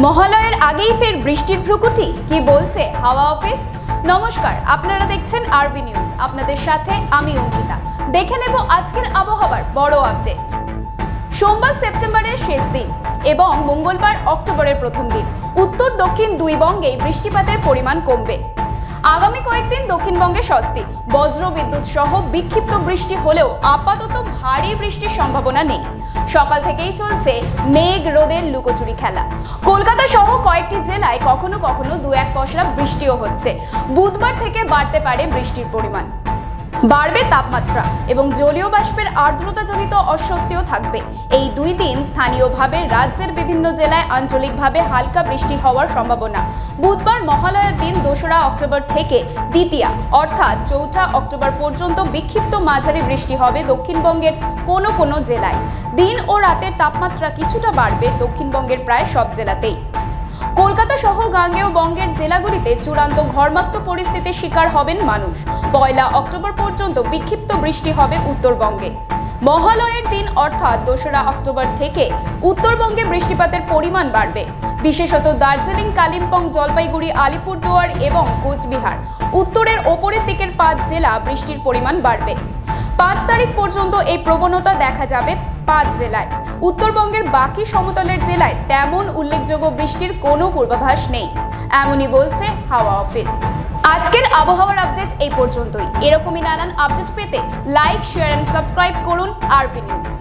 মহালয়ের আগেই ফের বৃষ্টির ভ্রুকুটি কি বলছে হাওয়া অফিস। নমস্কার, আপনারা দেখছেন আরবি নিউজ। আপনাদের সাথে আমি অঙ্কিতা। দেখে নেব আজকের আবহাওয়ার বড় আপডেট। সোমবার সেপ্টেম্বরের শেষ দিন এবং মঙ্গলবার অক্টোবরের প্রথম দিন উত্তর দক্ষিণ দুই বঙ্গে বৃষ্টিপাতের পরিমাণ কমবে। আগামী কয়েকদিন দক্ষিণবঙ্গে স্বস্তি, বজ্র বিদ্যুৎ সহ বিক্ষিপ্ত বৃষ্টি হলেও আপাতত ভারী বৃষ্টির সম্ভাবনা নেই। সকাল থেকেই চলছে মেঘ রোদের লুকোচুরি খেলা। কলকাতা সহ কয়েকটি জেলায় কখনো কখনো দু এক পশলা বৃষ্টিও হচ্ছে। বুধবার থেকে বাড়তে পারে বৃষ্টির পরিমাণ, বাড়বে তাপমাত্রা এবং জলীয় বাষ্পের আর্দ্রতাজনিত অস্বস্তিও থাকবে। এই দুই দিন স্থানীয়ভাবে রাজ্যের বিভিন্ন জেলায় আঞ্চলিকভাবে হালকা বৃষ্টি হওয়ার সম্ভাবনা। বুধবার মহালয়ার দিন 2রা অক্টোবর থেকে দ্বিতীয়া অর্থাৎ 4ঠা অক্টোবর পর্যন্ত বিক্ষিপ্ত মাঝারি বৃষ্টি হবে দক্ষিণবঙ্গের কোনো কোনো জেলায়। দিন ও রাতের তাপমাত্রা কিছুটা বাড়বে দক্ষিণবঙ্গের প্রায় সব জেলাতেই। কলকাতা সহ গাঙ্গেয় বঙ্গের জেলাগুলিতে চূড়ান্ত ঘর্মাক্ত পরিস্থিতির শিকার হবেন মানুষ। 1 অক্টোবর পর্যন্ত বিক্ষিপ্ত বৃষ্টি হবে উত্তরবঙ্গে। মহালয়ের দিন অর্থাৎ 2রা অক্টোবর থেকে উত্তরবঙ্গে বৃষ্টিপাতের পরিমাণ বাড়বে, বিশেষত দার্জিলিং, কালিম্পং, জলপাইগুড়ি, আলিপুরদুয়ার এবং কোচবিহার। উত্তরের ওপরের দিকের 5 জেলা বৃষ্টির পরিমাণ বাড়বে। 5 তারিখ পর্যন্ত এই প্রবণতা দেখা যাবে 5 জেলায়। উত্তরবঙ্গের বাকি সমতলের জেলায় তেমন উল্লেখযোগ্য বৃষ্টির কোনো পূর্বাভাস নেই, এমনই বলছে হাওয়া অফিস। আজকের আবহাওয়ার আপডেট এই পর্যন্তই। এরকমই নানান আপডেট পেতে লাইক, শেয়ার এন্ড সাবস্ক্রাইব করুন আরবি নিউজ।